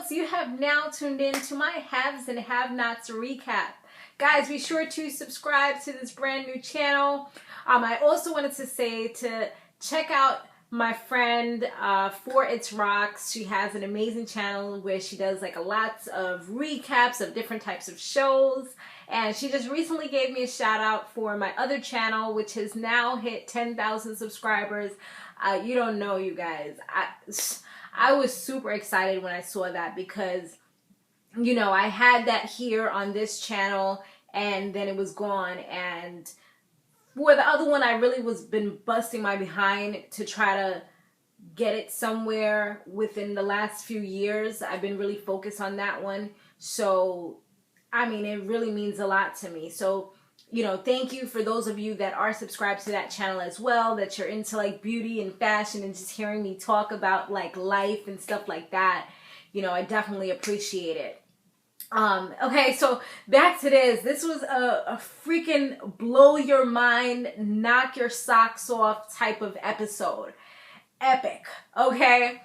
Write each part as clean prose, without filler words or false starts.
folks, you have now tuned in to my haves and have-nots recap. Guys, be sure to subscribe to this brand new channel. I also wanted to say to check out my friend For It's Rocks. She has an amazing channel where she does like lots of recaps of different types of shows. And she just recently gave me a shout out for my other channel, which has now hit 10,000 subscribers. You don't know, you guys. I was super excited when I saw that because, you know, I had that here on this channel and then it was gone. And for the other one, I really been busting my behind to try to get it somewhere within the last few years. I've been really focused on that one. So, I mean, it really means a lot to me. So, you know, thank you for those of you that are subscribed to that channel as well, that you're into like beauty and fashion and just hearing me talk about like life and stuff like that. You know, I definitely appreciate it. Okay, so back to this. This was a freaking blow your mind, knock your socks off type of episode. Epic, okay?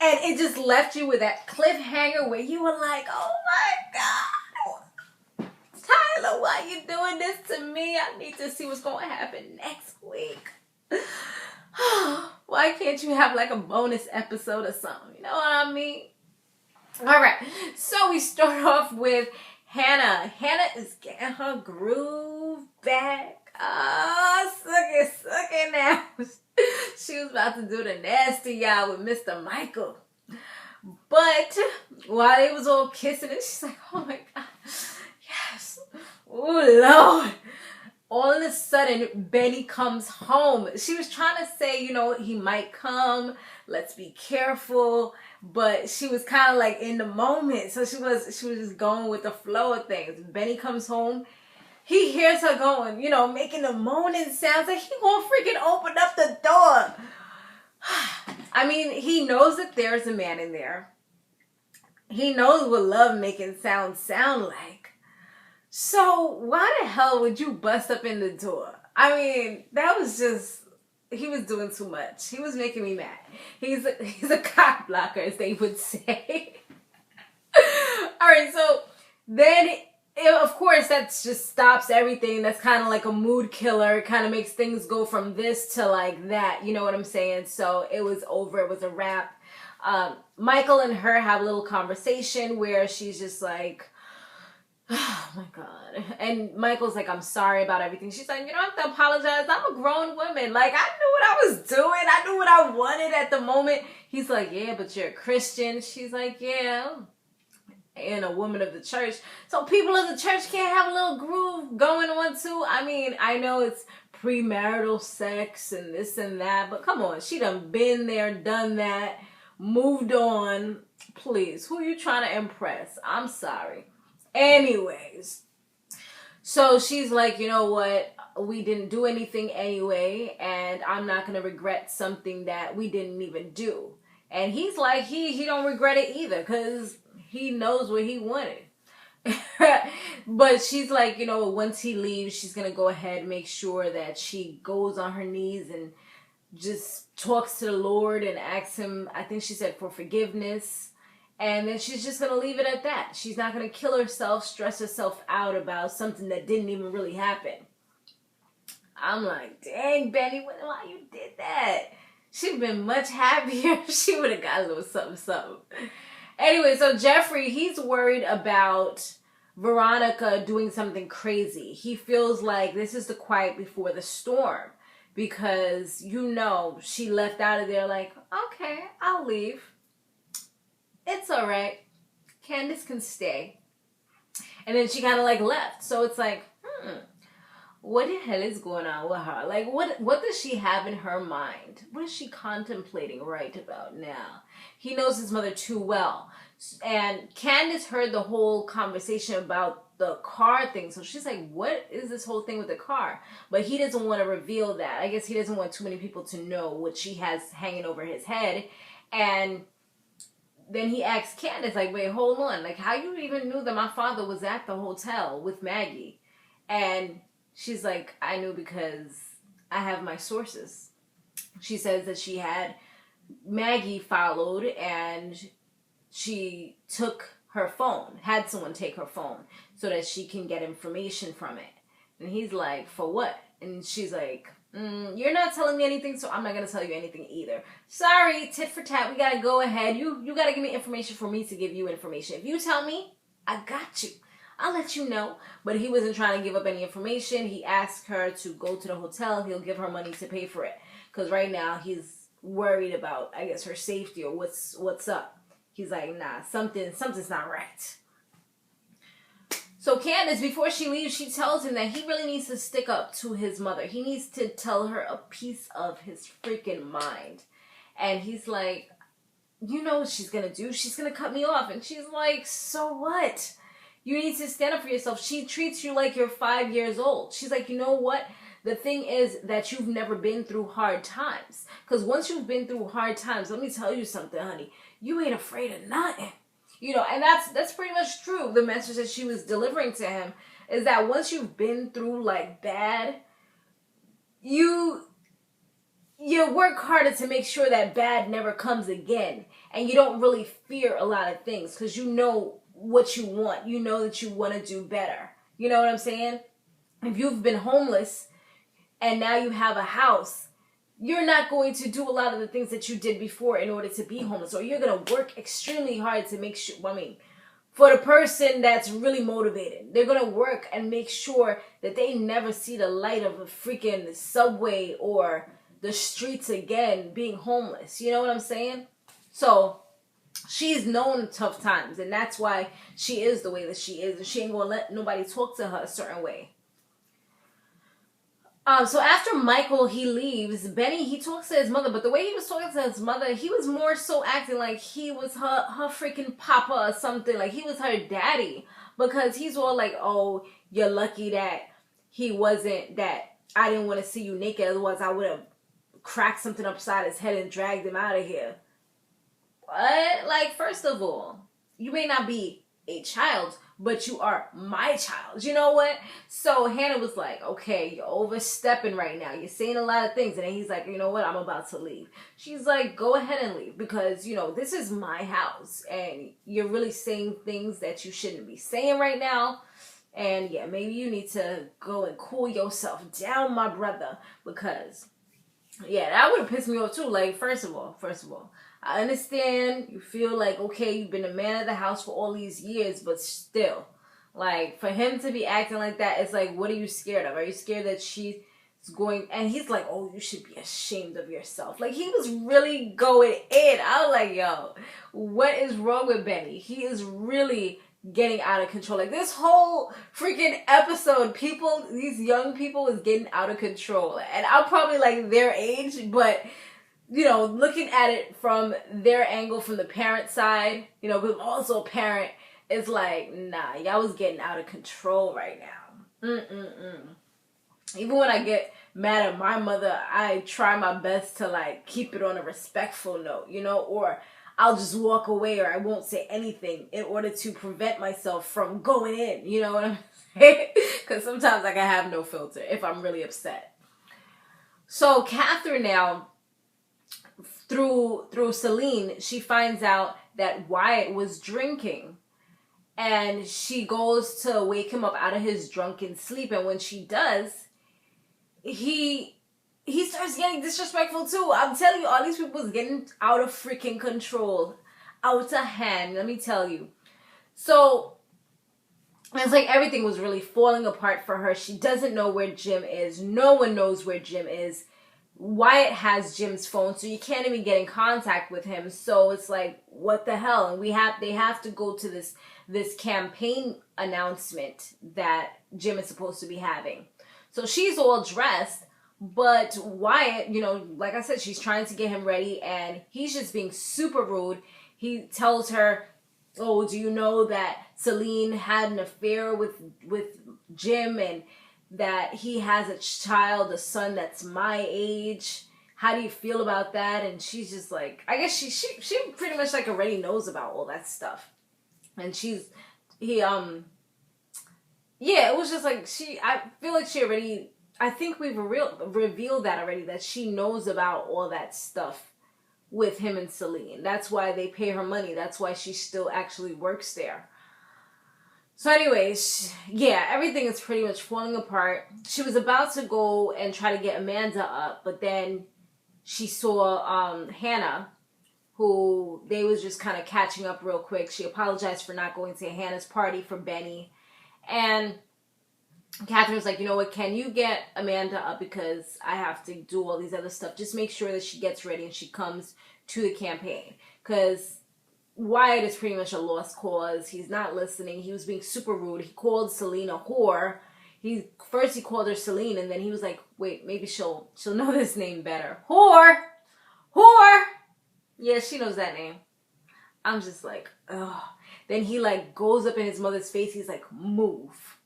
And it just left you with that cliffhanger where you were like, oh my God, Tyler, why you doing this to me? I need to see what's going to happen next week. Why can't you have like a bonus episode or something? You know what I mean? All right, so we start off with Hannah. Hannah is getting her groove back. Oh, suck it now. She was about to do the nasty y'all with Mr. Michael. But while they was all kissing it, she's like, oh my God, yes. Oh, Lord. All of a sudden, Benny comes home. She was trying to say, you know, he might come. Let's be careful. But she was kind of like in the moment. So she was just going with the flow of things. Benny comes home. He hears her going, you know, making the moaning sounds. Like he gonna freaking open up the door. I mean, he knows that there's a man in there. He knows what love making sounds sound like. So why the hell would you bust up in the door? I mean, that was just, he was doing too much. He was making me mad. He's a cock blocker, as they would say. All right, so then, of course, that just stops everything. That's kind of like a mood killer. It kind of makes things go from this to like that. You know what I'm saying? So it was over. It was a wrap. Michael and her have a little conversation where she's just like, oh my God. And Michael's like, I'm sorry about everything. She's like, you don't have to apologize. I'm a grown woman. Like, I knew what I was doing. I knew what I wanted at the moment. He's like, yeah, but you're a Christian. She's like, yeah, and a woman of the church. So people of the church can't have a little groove going on too. I mean, I know it's premarital sex and this and that, but come on. She done been there, done that, moved on. Please, who are you trying to impress? I'm sorry. Anyways, so she's like, you know what, we didn't do anything anyway, and I'm not going to regret something that we didn't even do. And he's like, he don't regret it either, because he knows what he wanted. But she's like, you know, once he leaves, she's going to go ahead and make sure that she goes on her knees and just talks to the Lord and asks him, I think she said, for forgiveness. And then she's just going to leave it at that. She's not going to kill herself, stress herself out about something that didn't even really happen. I'm like, dang, Benny, why you did that? She'd been much happier if she would have got a little something. Anyway, so Jeffrey, he's worried about Veronica doing something crazy. He feels like this is the quiet before the storm. Because, you know, she left out of there like, okay, I'll leave. It's all right. Candace can stay. And then she kind of like left. So it's like, what the hell is going on with her? Like, what does she have in her mind? What is she contemplating right about now? He knows his mother too well. And Candace heard the whole conversation about the car thing. So she's like, what is this whole thing with the car? But he doesn't want to reveal that. I guess he doesn't want too many people to know what she has hanging over his head. And then he asks Candace, like, wait, hold on. Like, how you even knew that my father was at the hotel with Maggie? And she's like, I knew because I have my sources. She says that she had Maggie followed and she took her phone, had someone take her phone so that she can get information from it. And he's like, for what? And she's like, you're not telling me anything, so I'm not going to tell you anything either. Sorry, tit for tat, we got to go ahead. You got to give me information for me to give you information. If you tell me, I got you. I'll let you know. But he wasn't trying to give up any information. He asked her to go to the hotel. He'll give her money to pay for it. Because right now he's worried about, I guess, her safety or what's up. He's like, nah, something's not right. So Candace, before she leaves, she tells him that he really needs to stick up to his mother. He needs to tell her a piece of his freaking mind. And he's like, you know what she's going to do? She's going to cut me off. And she's like, so what? You need to stand up for yourself. She treats you like you're 5 years old. She's like, you know what? The thing is that you've never been through hard times. Because once you've been through hard times, let me tell you something, honey. You ain't afraid of nothing. You know, and that's pretty much true. The message that she was delivering to him is that once you've been through like bad, you work harder to make sure that bad never comes again. And you don't really fear a lot of things because you know what you want. You know that you want to do better. You know what I'm saying? If you've been homeless and now you have a house, you're not going to do a lot of the things that you did before in order to be homeless. Or you're going to work extremely hard to make sure, for the person that's really motivated, they're going to work and make sure that they never see the light of a freaking subway or the streets again being homeless. You know what I'm saying? So she's known tough times, and that's why she is the way that she is. And she ain't going to let nobody talk to her a certain way. So after Michael, he leaves, Benny, he talks to his mother, but the way he was talking to his mother, he was more so acting like he was her freaking papa or something, like he was her daddy, because he's all like, oh, you're lucky that I didn't want to see you naked, otherwise I would have cracked something upside his head and dragged him out of here. What? Like, first of all, you may not be a child, but you are my child. You know what? So Hannah was like, okay, you're overstepping right now. You're saying a lot of things. And then he's like, you know what? I'm about to leave. She's like, go ahead and leave because, you know, this is my house. And you're really saying things that you shouldn't be saying right now. And yeah, maybe you need to go and cool yourself down, my brother. Because, yeah, that would have pissed me off too. Like, first of all, I understand you feel like, okay, you've been a man of the house for all these years, but still, like, for him to be acting like that, it's like, what are you scared of? Are you scared that she's going, and he's like, oh, you should be ashamed of yourself. Like, he was really going in. I was like, yo, what is wrong with Benny? He is really getting out of control. Like, this whole freaking episode, these young people is getting out of control. And I'm probably like their age, but you know, looking at it from their angle, from the parent side, you know, but also a parent, it's like, nah, y'all was getting out of control right now. Even when I get mad at my mother, I try my best to, like, keep it on a respectful note, you know, or I'll just walk away or I won't say anything in order to prevent myself from going in, you know what I'm saying? Because sometimes I can have no filter if I'm really upset. So Catherine now, through Celine, she finds out that Wyatt was drinking, and she goes to wake him up out of his drunken sleep, and when she does, he starts getting disrespectful too. I'm telling you, all these people is getting out of freaking control, out of hand, let me tell you. So it's like everything was really falling apart for her. She doesn't know where Jim is. No one knows where Jim is. Wyatt has Jim's phone, so you can't even get in contact with him. So it's like, what the hell? And they have to go to this campaign announcement that Jim is supposed to be having. So she's all dressed, but Wyatt, you know, like I said, she's trying to get him ready, and he's just being super rude. He tells her, oh, do you know that Celine had an affair with Jim, and that he has a child, a son that's my age? How do you feel about that? And she's just like, I guess she pretty much like already knows about all that stuff. And it was just like, I feel like she already, I think we've revealed that already, that she knows about all that stuff with him and Celine. That's why they pay her money. That's why she still actually works there. So anyways, yeah, everything is pretty much falling apart. She was about to go and try to get Amanda up, but then she saw Hannah, who they was just kind of catching up real quick. She apologized for not going to Hannah's party for Benny. And Catherine was like, you know what, can you get Amanda up because I have to do all these other stuff. Just make sure that she gets ready and she comes to the campaign. Because Wyatt is pretty much a lost cause. He's not listening. He was being super rude. He called Celine a whore. First he called her Celine, and then he was like, wait, maybe she'll know this name better. Whore! Whore! Yeah, she knows that name. I'm just like, ugh. Then he like goes up in his mother's face. He's like, move.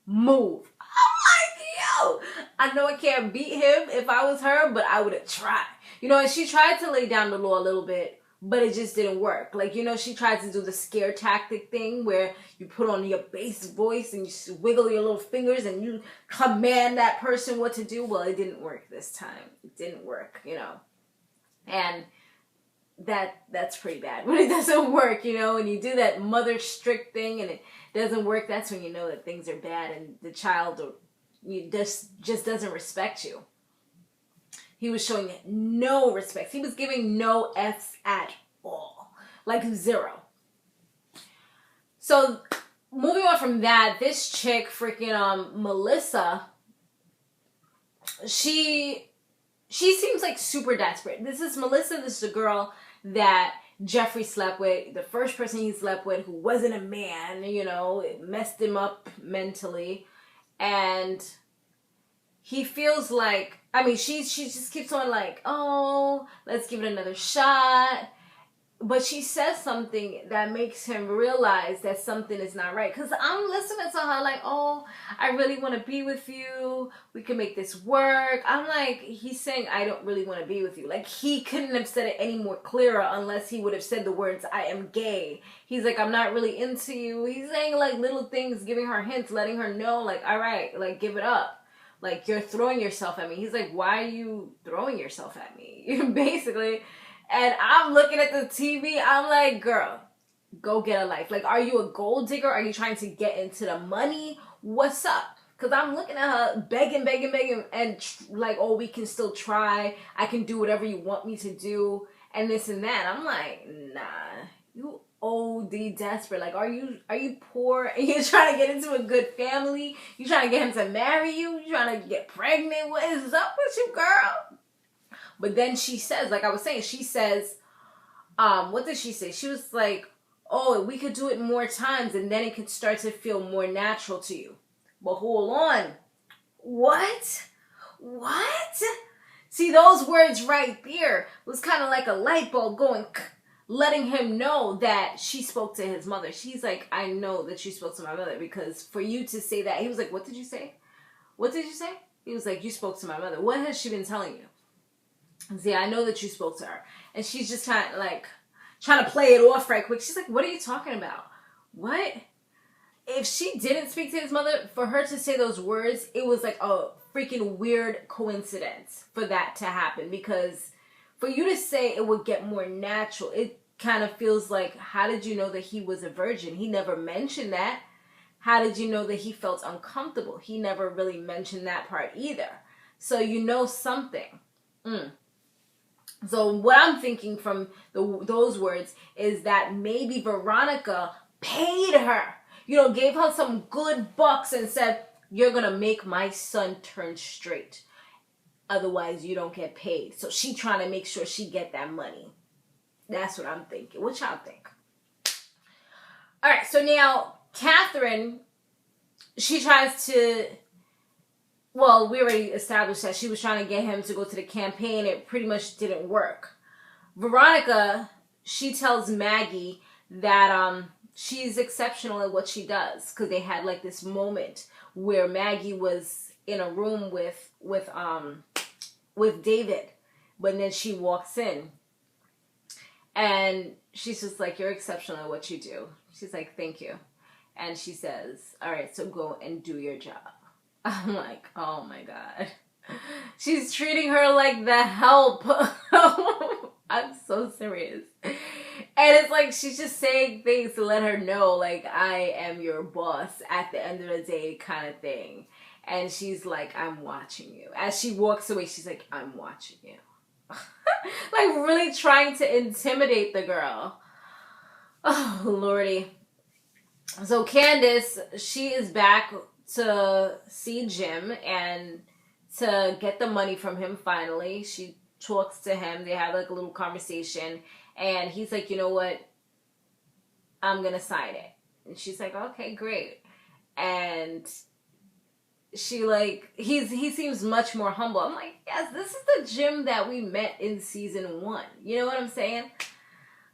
Move. I'm like, yo, I know I can't beat him if I was her, but I would have tried. You know, and she tried to lay down the law a little bit, but it just didn't work. Like, you know, she tried to do the scare tactic thing where you put on your bass voice and you wiggle your little fingers and you command that person what to do. Well, it didn't work this time. It didn't work, you know. And that's pretty bad when it doesn't work, you know. When you do that mother strict thing and it doesn't work, that's when you know that things are bad and the child just doesn't respect you. He was showing no respect. He was giving no F's at all. Like 0. So, moving on from that, this chick, freaking Melissa, she seems like super desperate. This is Melissa. This is a girl that Jeffrey slept with. The first person he slept with who wasn't a man, you know. It messed him up mentally. And he feels like, I mean, she just keeps on like, oh, let's give it another shot. But she says something that makes him realize that something is not right. Because I'm listening to her like, oh, I really want to be with you. We can make this work. I'm like, he's saying, I don't really want to be with you. Like, he couldn't have said it any more clearer unless he would have said the words, I am gay. He's like, I'm not really into you. He's saying like little things, giving her hints, letting her know like, all right, like give it up. Like, you're throwing yourself at me. He's like, why are you throwing yourself at me? Basically. And I'm looking at the TV. I'm like, girl, go get a life. Like, are you a gold digger? Are you trying to get into the money? What's up? Because I'm looking at her begging. And like, oh, we can still try. I can do whatever you want me to do. And this and that. I'm like, nah, you OD desperate. Like, are you poor and you're trying to get into a good family? You trying to get him to marry you? You trying to get pregnant? What is up with you, girl? But then she says, like I was saying, she says, what did she say? She was like, oh, we could do it more times and then it could start to feel more natural to you. But hold on. What? See, those words right there was kind of like a light bulb going, letting him know that she spoke to his mother. She's like, I know that you spoke to my mother, because for you to say that, he was like, what did you say? What did you say? He was like, you spoke to my mother. What has she been telling you? And see, I know that you spoke to her. And she's just trying to play it off right quick. She's like, what are you talking about? What? If she didn't speak to his mother, for her to say those words, it was like a freaking weird coincidence for that to happen. Because for you to say it would get more natural, it kind of feels like, how did you know that he was a virgin? He never mentioned that. How did you know that he felt uncomfortable? He never really mentioned that part either. So you know something. So what I'm thinking from those words is that maybe Veronica paid her, you know, gave her some good bucks and said, you're going to make my son turn straight. Otherwise, you don't get paid. So she trying to make sure she get that money. That's what I'm thinking. What y'all think? All right, so now Catherine, she tries to... Well, we already established that she was trying to get him to go to the campaign. It pretty much didn't work. Veronica, she tells Maggie that she's exceptional at what she does, because they had like this moment where Maggie was in a room with David, but then she walks in and she's just like, you're exceptional at what you do. She's like, thank you. And she says, all right, so go and do your job. I'm like, oh my God. She's treating her like the help. I'm so There is. And it's like she's just saying things to let her know, like, I am your boss at the end of the day kind of thing. And she's like, I'm watching you. As she walks away, she's like, I'm watching you. Like, really trying to intimidate the girl. Oh, Lordy. So Candace, she is back to see Jim and to get the money from him finally. She talks to him. They have like a little conversation. And he's like, you know what? I'm going to sign it. And she's like, okay, great. And she like, he seems much more humble. I'm like, yes, this is the Jim that we met in season 1. You know what I'm saying?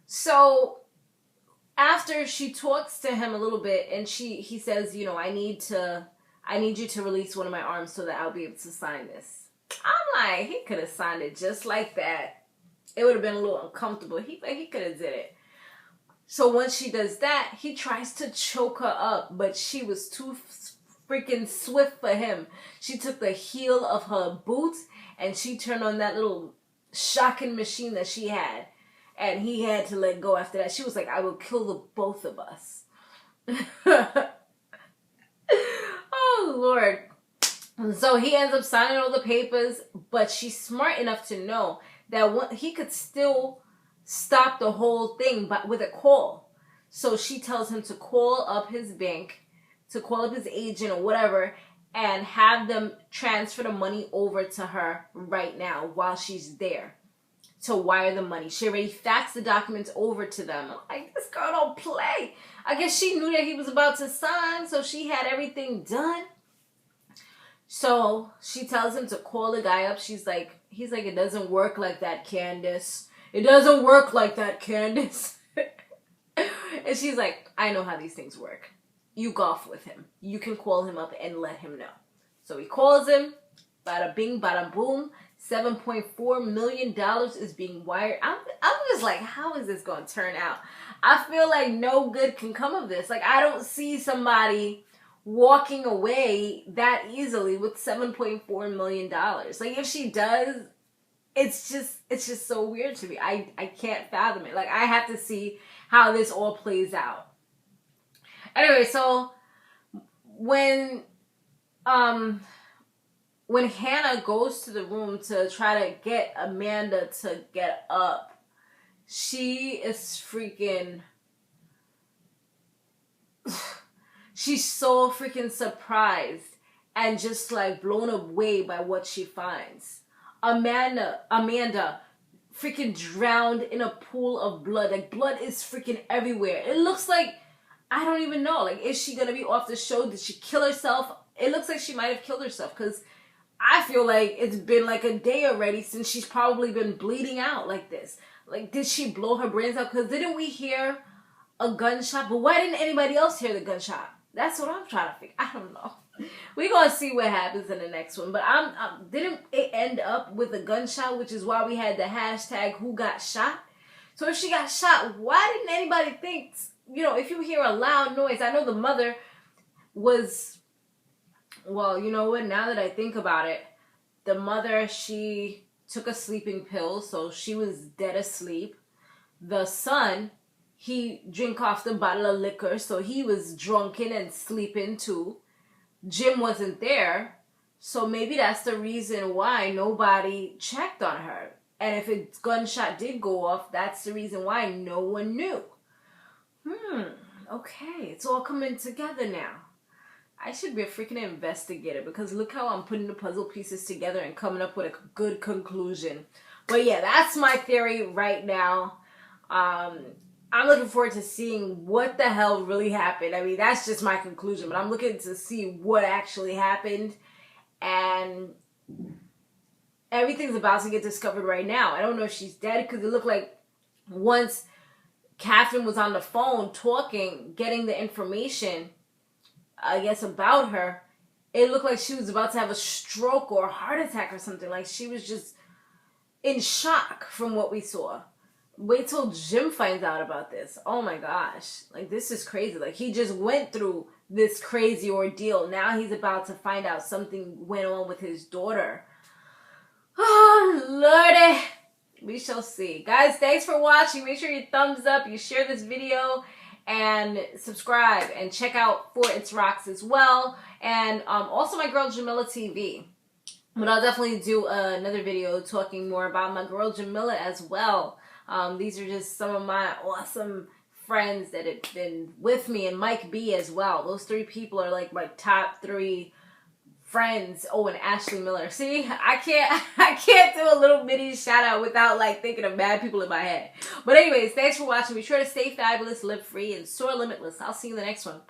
So after she talks to him a little bit and he says, you know, I need you to release one of my arms so that I'll be able to sign this. I'm like, he could have signed it just like that. It would have been a little uncomfortable. He could have did it. So once she does that, he tries to choke her up, but she was too freaking swift for him. She took the heel of her boot and she turned on that little shocking machine that she had. And he had to let go after that. She was like, I will kill the both of us. Oh, Lord. So he ends up signing all the papers, but she's smart enough to know that he could still stop the whole thing but with a call. So she tells him to call up his bank, to call up his agent or whatever, and have them transfer the money over to her right now while she's there to wire the money. She already faxed the documents over to them. I'm like, this girl don't play. I guess she knew that he was about to sign, so she had everything done. So she tells him to call the guy up. He's like, it doesn't work like that, Candace. It doesn't work like that, Candace. And she's like, I know how these things work. You golf with him. You can call him up and let him know. So he calls him. Bada bing, bada boom. $7.4 million is being wired. I'm just like, how is this going to turn out? I feel like no good can come of this. Like, I don't see somebody walking away that easily with $7.4 million. Like, if she does, it's just so weird to me. I can't fathom it. Like, I have to see how this all plays out. Anyway, so when Hannah goes to the room to try to get Amanda to get up, she is freaking... She's so freaking surprised and just like blown away by what she finds. Amanda freaking drowned in a pool of blood. Like, blood is freaking everywhere. It looks like, I don't even know. Like, is she gonna be off the show? Did she kill herself? It looks like she might have killed herself because I feel like it's been like a day already since she's probably been bleeding out like this. Like, did she blow her brains out? Because didn't we hear a gunshot? But why didn't anybody else hear the gunshot? That's what I'm trying to figure. I don't know. We're going to see what happens in the next one. But didn't it end up with a gunshot, which is why we had the hashtag who got shot? So if she got shot, why didn't anybody think, you know, if you hear a loud noise? I know the mother was, well, you know what? Now that I think about it, the mother, she took a sleeping pill, so she was dead asleep. The son, he drank off the bottle of liquor, so he was drunken and sleeping too. Jim wasn't there, so maybe that's the reason why nobody checked on her. And if a gunshot did go off, that's the reason why no one knew. Okay, it's all coming together now. I should be a freaking investigator because look how I'm putting the puzzle pieces together and coming up with a good conclusion. But yeah, that's my theory right now. I'm looking forward to seeing what the hell really happened. I mean, that's just my conclusion, but I'm looking to see what actually happened. And everything's about to get discovered right now. I don't know if she's dead because it looked like once Catherine was on the phone talking, getting the information, I guess, about her, it looked like she was about to have a stroke or a heart attack or something. Like, she was just in shock from what we saw. Wait till Jim finds out about this. Oh my gosh. Like, this is crazy. Like, he just went through this crazy ordeal. Now he's about to find out something went on with his daughter. Oh, Lordy. We shall see. Guys, thanks for watching. Make sure you thumbs up, you share this video, and subscribe. And check out For It's Rocks as well. And also my girl Jamila TV. But I'll definitely do another video talking more about my girl Jamila as well. These are just some of my awesome friends that have been with me, and Mike B as well. Those 3 people are like my top 3 friends. Oh, and Ashley Miller. See, I can't do a little mini shout out without like thinking of bad people in my head. But anyways, thanks for watching. Be sure to stay fabulous, live free, and soar limitless. I'll see you in the next one.